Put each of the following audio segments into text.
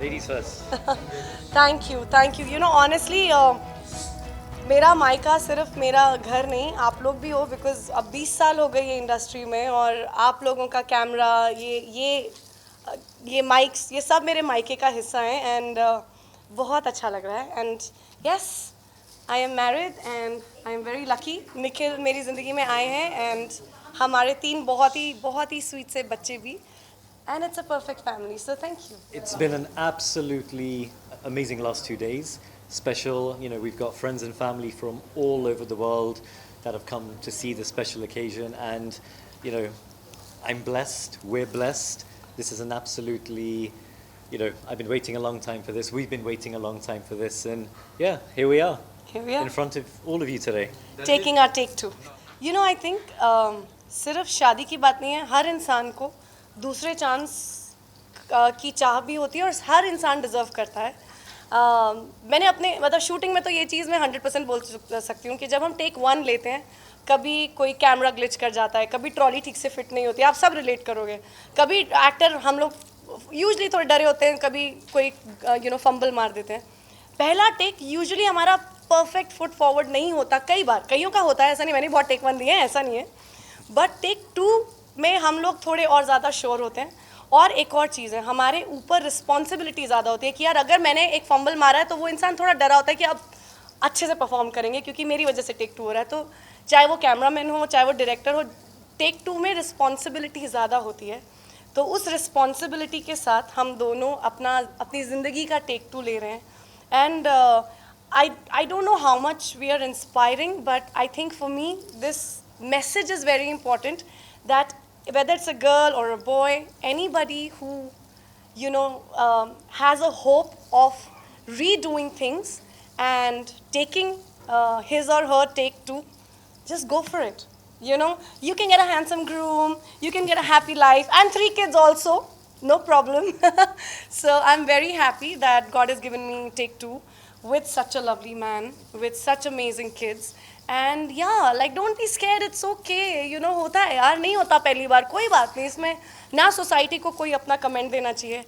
Ladies first. Thank you honestly मेरा मायका सिर्फ मेरा घर नहीं, आप लोग भी हो, बिकॉज अब 20 साल हो गए ये इंडस्ट्री में, और आप लोगों का कैमरा, ये माइक्स, ये सब मेरे मायके का हिस्सा है। एंड बहुत अच्छा लग रहा है। And yes, I am married and I am very lucky. Nikhil मेरी ज़िंदगी में आए हैं, एंड हमारे 3 बहुत ही स्वीट से बच्चे भी, and it's a perfect family, so thank you. It's been an absolutely amazing last 2 days. Special, we've got friends and family from all over the world that have come to see the special occasion, and you know, I'm blessed. We're blessed. This is an absolutely, I've been waiting a long time for this. We've been waiting a long time for this, and yeah, here we are. Here we are. In front of all of you today. Taking our take two. I think सिर्फ शादी की बात नहीं है, हर इंसान को दूसरे chance की चाह भी होती है, और हर इंसान डिज़र्व करता है। मैंने अपने मतलब शूटिंग में तो ये चीज़ मैं 100% बोल सकती हूँ कि जब हम टेक 1 लेते हैं, कभी कोई कैमरा ग्लिच कर जाता है, कभी ट्रॉली ठीक से फिट नहीं होती, आप सब रिलेट करोगे। कभी एक्टर, हम लोग यूजली थोड़े डरे होते हैं, कभी कोई फंबल मार देते हैं। पहला टेक यूजुअली हमारा परफेक्ट फुट फॉरवर्ड नहीं होता, कई बार कईयों का होता है, ऐसा नहीं, मैंने बहुत टेक 1 दिए हैं, ऐसा नहीं है। बट टेक 2 में हम लोग थोड़े और ज़्यादा श्योर होते हैं। और एक और चीज़ है, हमारे ऊपर रिस्पॉन्सिबिलिटी ज़्यादा होती है कि यार अगर मैंने एक फंबल मारा है तो वो इंसान थोड़ा डरा होता है कि अब अच्छे से परफॉर्म करेंगे क्योंकि मेरी वजह से टेक 2 हो रहा है। तो चाहे वो कैमरामैन हो, चाहे वो डायरेक्टर हो, टेक 2 में रिस्पॉन्सिबिलिटी ज़्यादा होती है। तो उस रिस्पॉन्सिबिलिटी के साथ हम दोनों अपनी ज़िंदगी का टेक 2 ले रहे हैं। And I don't know how much we are inspiring, but I think for me this message is very important, that whether it's a girl or a boy, anybody who has a hope of redoing things and taking his or her take 2, just go for it. You can get a handsome groom, you can get a happy life, and 3 kids also, no problem. So I'm very happy that God has given me take 2 with such a lovely man, with such amazing kids. And yeah, like don't be scared, it's okay. होता है यार, नहीं होता पहली बार, कोई बात नहीं। इसमें ना सोसाइटी को कोई अपना कमेंट देना चाहिए,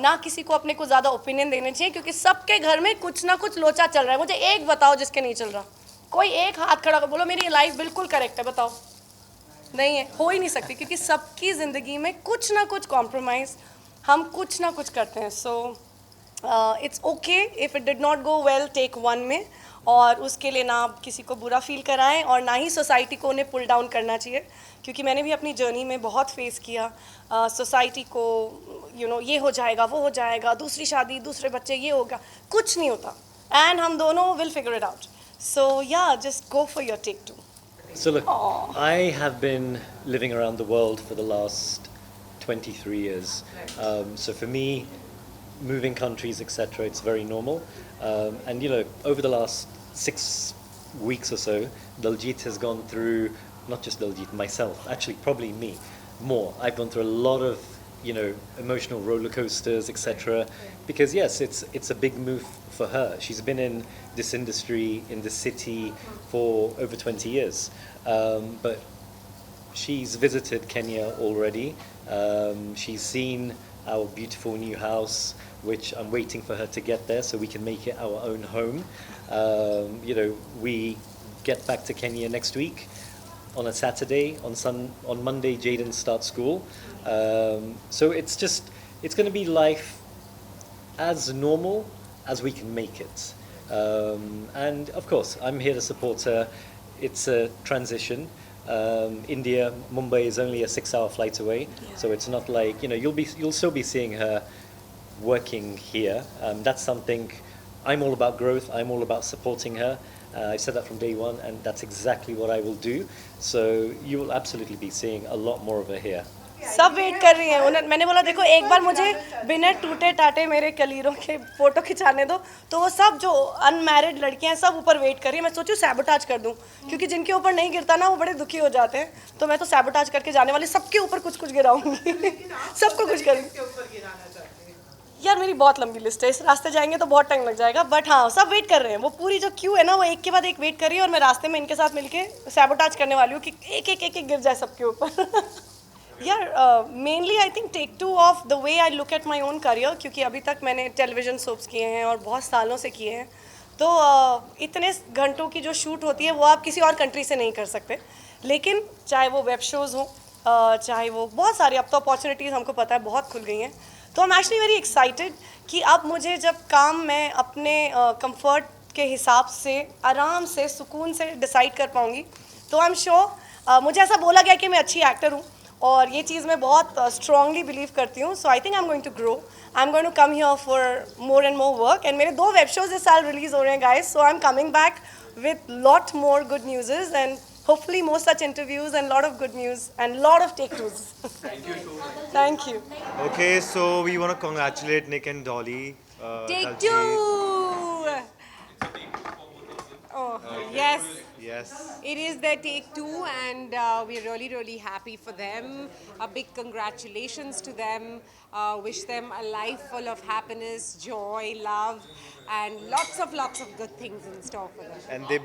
ना किसी को अपने को ज़्यादा ओपिनियन देने चाहिए, क्योंकि सबके घर में कुछ ना कुछ लोचा चल रहा है। मुझे एक बताओ जिसके नहीं चल रहा, कोई एक हाथ खड़ा कर बोलो मेरी लाइफ बिल्कुल करेक्ट है, बताओ। नहीं है, हो ही नहीं सकती, क्योंकि सबकी ज़िंदगी में कुछ ना कुछ कॉम्प्रोमाइज़ हम कुछ ना कुछ करते हैं। So it's okay if it did not go well take 1 में, और उसके लिए ना आप किसी को बुरा फील कराएं, और ना ही सोसाइटी को उन्हें पुल डाउन करना चाहिए, क्योंकि मैंने भी अपनी जर्नी में बहुत फेस किया सोसाइटी को, ये हो जाएगा, वो हो जाएगा, दूसरी शादी, दूसरे बच्चे, ये होगा, कुछ नहीं होता। एंड हम दोनों will figure it out. So yeah, just go for your take 2। So look, I have been living around the world for the last 23 years. So for me, moving countries, etc., it's very normal. And over the last 6 weeks or so, Daljit has gone through, not just Daljit, myself, actually probably me, more. I've gone through a lot of, emotional roller coasters, etc. Because yes, it's a big move for her. She's been in this industry, in this city for over 20 years. But she's visited Kenya already. She's seen our beautiful new house, which I'm waiting for her to get there so we can make it our own home. We get back to Kenya next week on a Saturday. On Monday, Jaden starts school. So it's going to be life as normal as we can make it. And of course, I'm here to support her. It's a transition. India, Mumbai is only a 6-hour flight away, so it's not like you'll still be seeing her working here. That's something I'm all about growth. I'm all about supporting her. I've said that from day one, and that's exactly what I will do. So you will absolutely be seeing a lot more of her here. सब wait कर रही हैं। मैंने बोला देखो, एक बार मुझे बिना टूटे टाटे मेरे कलीरों के फोटो खिंचाने दो, तो वो सब जो अनमैरिड लड़कियां हैं सब ऊपर वेट कर रही हैं। मैं सोचूं सैबोटाज कर दूं, क्योंकि जिनके ऊपर नहीं गिरता ना वो बड़े दुखी हो जाते हैं। तो मैं तो सैबोटाज करके जाने वाली, सबके ऊपर कुछ कुछ गिराऊंगी। सबको कुछ करूँगी। यार मेरी बहुत लंबी लिस्ट है, इस रास्ते जाएंगे तो बहुत टाइम लग जाएगा, बट हाँ सब वेट कर रहे हैं। वो पूरी जो क्यू है ना, वो एक के बाद एक वेट कर रही है, और मैं रास्ते में इनके साथ मिलके सैबोटाज करने वाली हूँ कि एक एक गिर जाए सबके ऊपर। यार mainly I think take two of the way I look at my own career, क्योंकि अभी तक मैंने टेलीविजन सोप्स किए हैं और बहुत सालों से किए हैं, तो इतने घंटों की जो शूट होती है वो आप किसी और कंट्री से नहीं कर सकते। लेकिन चाहे वो वेब शोज़ हों, चाहे वो बहुत सारी, अब तो अपॉर्चुनिटीज़ हमको पता है बहुत खुल गई हैं, तो I am actually very excited कि अब मुझे जब काम मैं अपने कंफर्ट के हिसाब से आराम से सुकून से डिसाइड कर पाऊँगी, तो आई एम श्योर, मुझे ऐसा बोला गया कि मैं अच्छी एक्टर हूँ और ये चीज़ मैं बहुत स्ट्रांगली बिलीव करती हूँ। So I think I am going to grow, I am going to come here for more and more work, and मेरे 2 वेब शोज इस साल रिलीज हो रहे हैं guys, so I am coming back with lot more good news and hopefully more such interviews and lot of good news and lot of take twos. Thank you so much. Thank you. Okay, so we want to congratulate Nick and Dolly. Take Daljit. 2! Oh, yes. Yes. It is their take 2, and we're really, really happy for them. A big congratulations to them. Wish them a life full of happiness, joy, love, and lots of good things in store for them. And they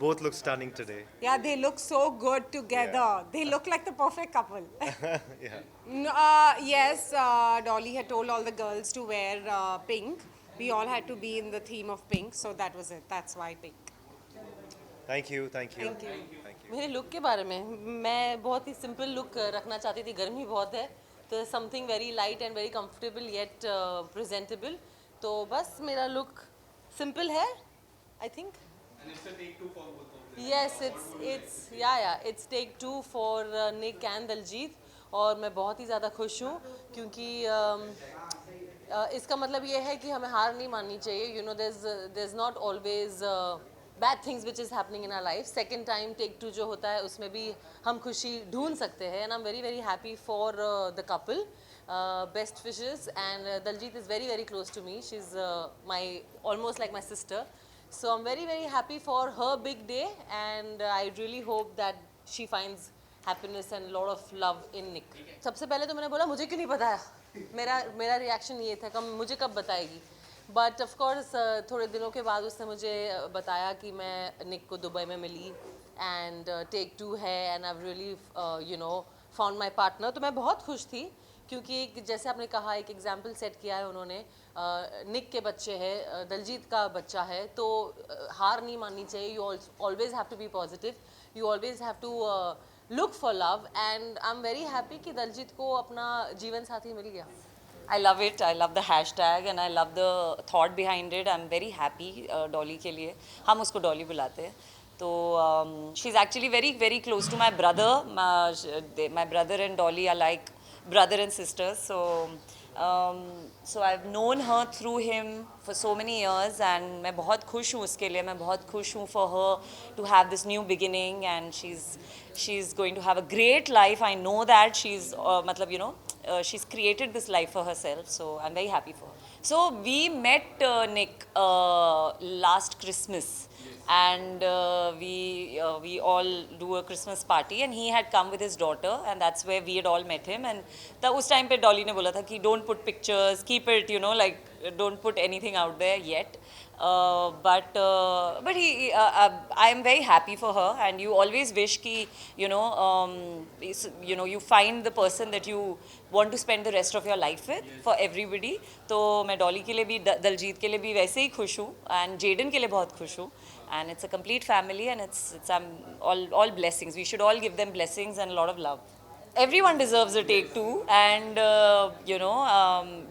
both look stunning today. Yeah, they look so good together. Yeah. They look like the perfect couple. Yeah. Yes, Dolly had told all the girls to wear pink. We all had to be in the theme of pink, so that was it. That's why pink. Thank you. Thank you. Thank you. Thank you. मेरे look के बारे में मैं बहुत ही simple look रखना चाहती थी, गर्मी बहुत है तो something very light and very comfortable yet presentable, तो बस मेरा लुक सिंपल है I think. Yes it's take 2 for Nick and Daljeet, और मैं बहुत ही ज़्यादा खुश हूँ क्योंकि इसका मतलब ये है कि हमें हार नहीं माननी चाहिए। You know there is not always bad things which is happening in our life. Second time take 2 जो होता है उसमें भी हम खुशी ढूंढ सकते हैं, and I am very very happy for the couple. Best wishes, and Daljeet is very very close to me, she is my almost like my sister, so I'm very very happy for her big day, and I really hope that she finds happiness and a lot of love in Nick. सबसे पहले तो मैंने बोला मुझे क्यों नहीं बताया, मेरा रिएक्शन ये था कब मुझे कब बताएगी, बट ऑफ कोर्स थोड़े दिनों के बाद उसने मुझे बताया कि मैं निक को दुबई में मिली एंड टेक 2 है, and I really you know found my partner. तो मैं बहुत खुश थी क्योंकि जैसे आपने कहा एक एग्जाम्पल सेट किया है उन्होंने, निक के बच्चे हैं, दलजीत का बच्चा है, तो हार नहीं माननी चाहिए। You always have to be positive, you always have to look for love, and I am very happy कि दलजीत को अपना जीवन साथी मिल गया। I love it. I love the hashtag and I love the thought behind it. I'm very happy Dolly के लिए, हम उसको Dolly बुलाते हैं, तो she's actually very very close to my brother. My brother and Dolly are like brother and sister. So I've known her through him for so many years, and मैं बहुत खुश हूँ उसके लिए, मैं बहुत खुश हूँ for her to have this new beginning, and she's going to have a great life. I know that she's मतलब you know she's created this life for herself, so I'm very happy for her. So we met Nick last Christmas, and we all do a Christmas party, and he had come with his daughter, and that's where we had all met him. And उस time पे Dolly ने बोला था कि don't put pictures, keep it, you know, like don't put anything out there yet. But I am very happy for her, and you always wish कि you know you find the person that you want to spend the rest of your life with, for everybody. तो मैं डॉली के लिए भी दलजीत के लिए भी वैसे ही खुश हूँ, and जेडन के लिए बहुत खुश हूँ, and it's a complete family, and it's all blessings. We should all give them blessings and a lot of love. Everyone deserves a take 2, and you know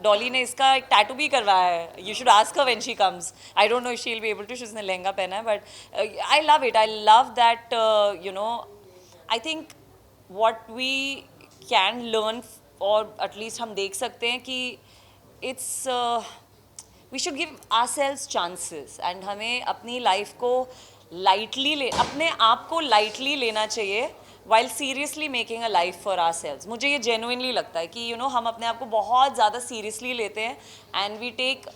Dolly ने इसका एक टैटू भी करवाया है. You should ask her when she comes. I don't know if she'll be able to. उसने लहंगा पहना है, but I love it. I love that you know I think what we can learn, और at least हम देख सकते हैं कि it's we should give ourselves chances, and हमें अपनी life को lightly अपने आप को lightly लेना चाहिए while seriously making a life for ourselves. मुझे ये genuinely लगता है कि you know हम अपने आप को बहुत ज़्यादा seriously लेते हैं, and we take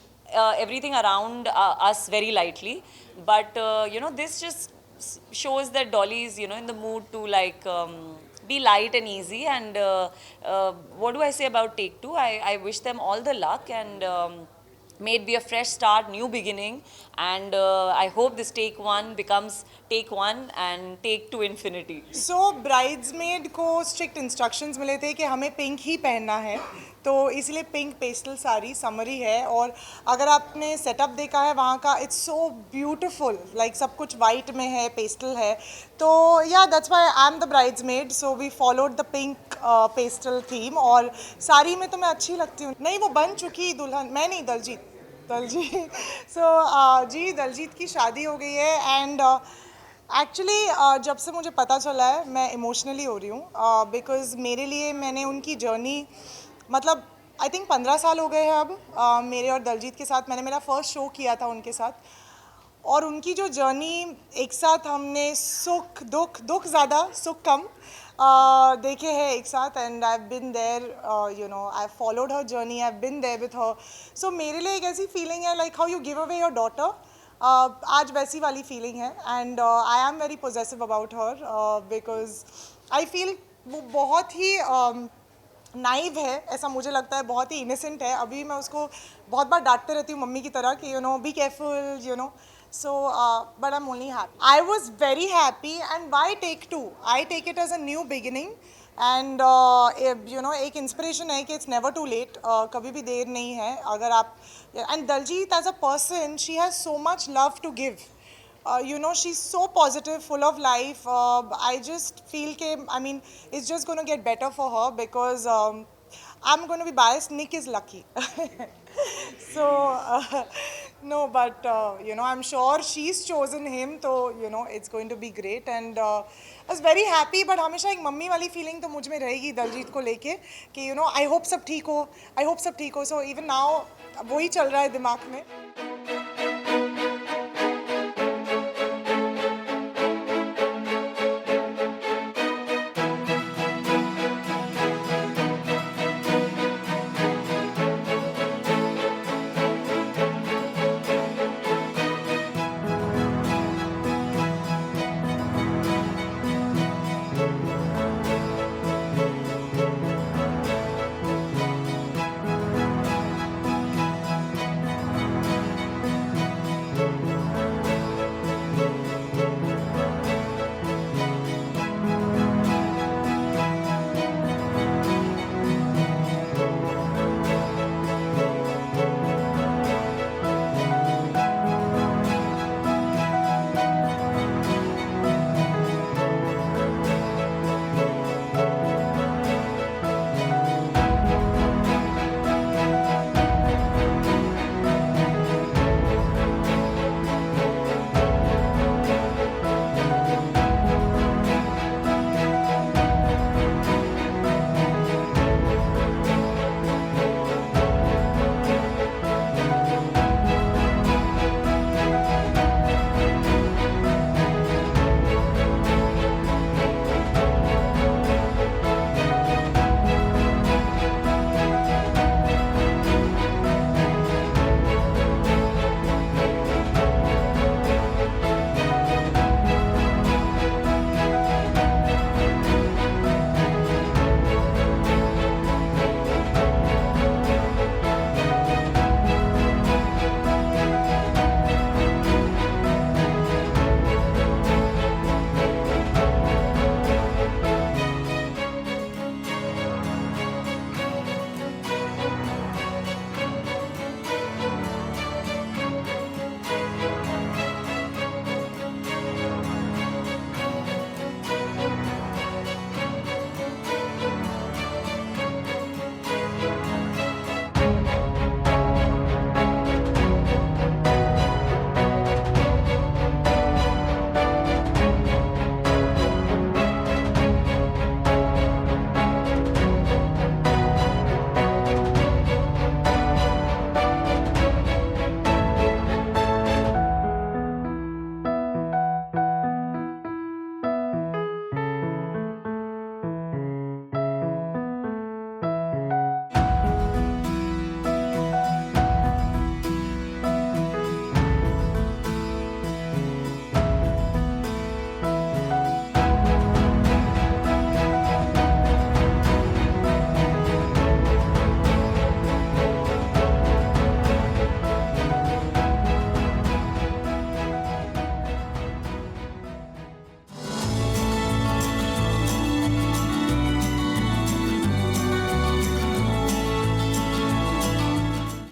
everything around us very lightly, but you know this just shows that Dolly is you know in the mood to like be light and easy, and what do I say about take 2? I wish them all the luck, and may it be a fresh start, new beginning, and I hope this take one becomes take one and take to infinity. So bridesmaid को strict instructions मिले थे कि हमें pink ही पहनना है, तो इसलिए pink pastel sari summary है। और अगर आपने सेटअप देखा है वहाँ का, इट्स सो ब्यूटिफुल, लाइक सब कुछ वाइट में है, पेस्टल है। तो yeah that's why I am the bridesmaid, so we followed the pink pastel theme. और साड़ी में तो मैं अच्छी लगती हूँ। नहीं, वो बन चुकी दुल्हन, मैं नहीं, दलजीत। सो जी, दलजीत की शादी हो गई है। एंड एक्चुअली जब से मुझे पता चला है मैं इमोशनली हो रही हूँ, बिकॉज़ मेरे लिए मैंने उनकी जर्नी, मतलब आई थिंक 15 साल हो गए हैं अब मेरे और दलजीत के साथ। मैंने मेरा फर्स्ट शो किया था उनके साथ, और उनकी जो जर्नी एक साथ हमने सुख दुख ज़्यादा, सुख कम देखे हैं एक साथ। And I have been there, you know, I have followed her journey, I have been there with her. So मेरे लिए एक ऐसी फीलिंग है, like how you give away your daughter, आज वैसी वाली फीलिंग है। And I am very possessive about her, because I feel वो बहुत ही नाइव है, ऐसा मुझे लगता है, बहुत ही इनोसेंट है। अभी मैं उसको बहुत बार डांटते रहती हूँ मम्मी की तरह कि you know be careful, you know. So, but I'm only happy. I was very happy, and why take two? I take it as a new beginning, and you know, एक inspiration है कि it's never too late. कभी भी देर नहीं है अगर आप। And Daljit as a person, she has so much love to give. You know, she's so positive, full of life. I just feel कि, I mean, it's just going to get better for her, because I'm going to be biased. Nick is lucky. So, no, but, you know, I'm sure she's chosen him, so, you know, it's going to be great. And I was very happy, but हमेशा एक mummy वाली feeling तो मुझ में रहेगी दलजीत को लेके कि, you know, I hope सब ठीक हो, I hope सब ठीक हो. So even now, वही चल रहा है दिमाग में.